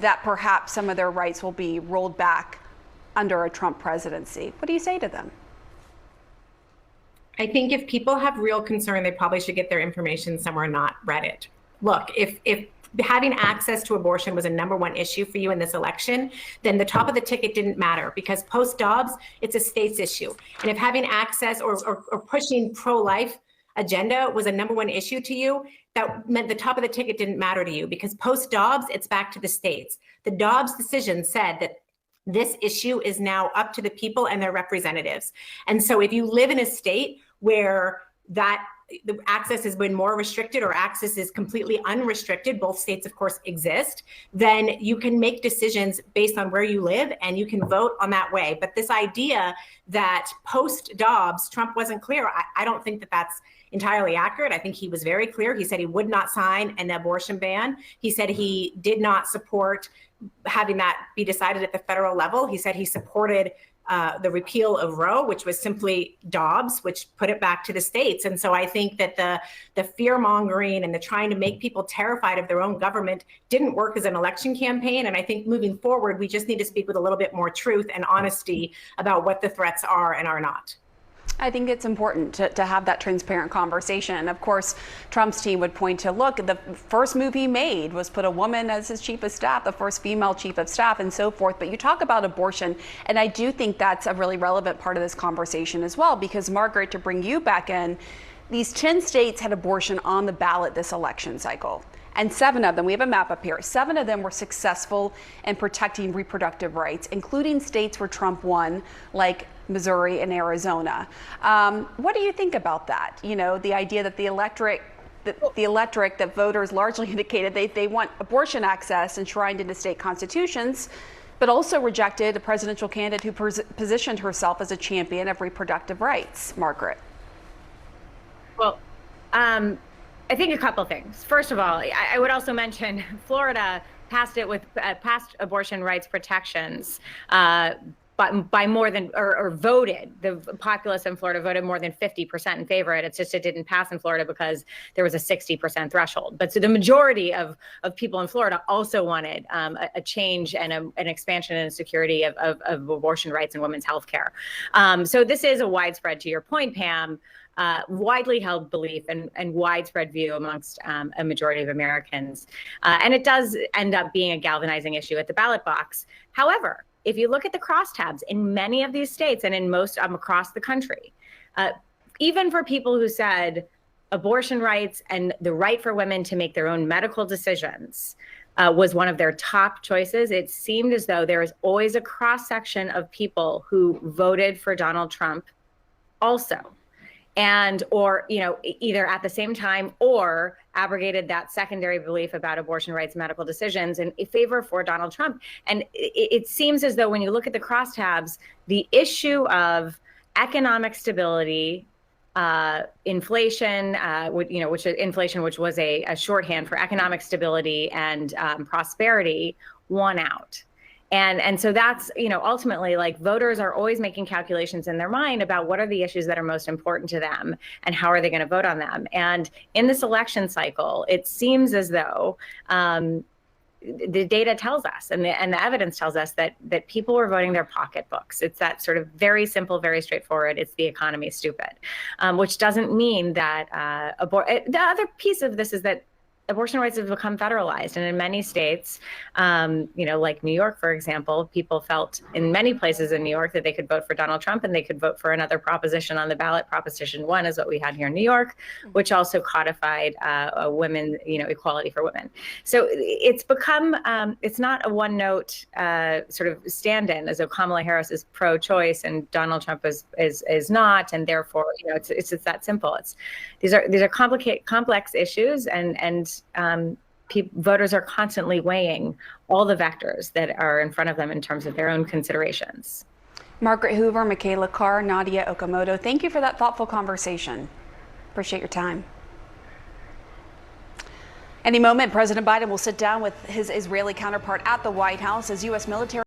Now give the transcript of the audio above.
that perhaps some of their rights will be rolled back under a Trump presidency. What do you say to them? I think if people have real concern, they probably should get their information somewhere, not Reddit. Look, if having access to abortion was a #1 issue for you in this election, then the top of the ticket didn't matter, because post-Dobbs, it's a state's issue. And if having access or pushing pro-life agenda was a #1 issue to you, that meant the top of the ticket didn't matter to you, because post-Dobbs, it's back to the states. The Dobbs decision said that this issue is now up to the people and their representatives. And so if you live in a state where that the access has been more restricted or access is completely unrestricted, both states of course exist, then you can make decisions based on where you live and you can vote on that way. But this idea that post-Dobbs, Trump wasn't clear, I don't think that that's entirely accurate. I think he was very clear. He said he would not sign an abortion ban. He said he did not support having that be decided at the federal level. He said he supported the repeal of Roe, which was simply Dobbs, which put it back to the states. And so I think that the fear mongering and the trying to make people terrified of their own government didn't work as an election campaign. And I think moving forward, we just need to speak with a little bit more truth and honesty about what the threats are and are not. I think it's important to have that transparent conversation. And of course, Trump's team would point to, look, the first move he made was put a woman as his chief of staff, the first female chief of staff, and so forth. But you talk about abortion, and I do think that's a really relevant part of this conversation as well, because Margaret, to bring you back in, these 10 states had abortion on the ballot this election cycle. And 7 of them, we have a map up here, 7 of them were successful in protecting reproductive rights, including states where Trump won, like Missouri and Arizona. What do you think about that? You know, the idea that the electorate that voters largely indicated they want abortion access enshrined into state constitutions, but also rejected a presidential candidate who positioned herself as a champion of reproductive rights. Margaret. Well, I think a couple things. First of all, I would also mention Florida passed it with passed abortion rights protections, but by more than, or voted, the populace in Florida voted more than 50% in favor of it. It's just it didn't pass in Florida because there was a 60% threshold. But so the majority of people in Florida also wanted a change and an expansion and security of abortion rights and women's health care. So this is a widespread, to your point, Pam, widely held belief and widespread view amongst a majority of Americans. And it does end up being a galvanizing issue at the ballot box. However, if you look at the crosstabs in many of these states and in most across the country, even for people who said abortion rights and the right for women to make their own medical decisions was one of their top choices, it seemed as though there was always a cross section of people who voted for Donald Trump also. And or, you know, either at the same time or abrogated that secondary belief about abortion rights, medical decisions in favor for Donald Trump. And it seems as though when you look at the crosstabs, the issue of economic stability, inflation, which was a shorthand for economic stability and prosperity, won out. And so that's, you know, ultimately, like, voters are always making calculations in their mind about what are the issues that are most important to them and how are they going to vote on them. And in this election cycle, it seems as though the data tells us and the evidence tells us that people were voting their pocketbooks. It's that sort of very simple, very straightforward, it's the economy stupid, which doesn't mean that the other piece of this is that abortion rights have become federalized. And in many states, like New York, for example, people felt in many places in New York that they could vote for Donald Trump and they could vote for another proposition on the ballot. Proposition 1 is what we had here in New York, which also codified women, equality for women. So it's become, it's not a one note sort of stand-in, as though Kamala Harris is pro-choice and Donald Trump is not. And therefore, it's that simple. These are complex issues and voters are constantly weighing all the vectors that are in front of them in terms of their own considerations. Margaret Hoover, Michaela Carr, Nadia Okamoto, thank you for that thoughtful conversation. Appreciate your time. Any moment, President Biden will sit down with his Israeli counterpart at the White House as U.S. military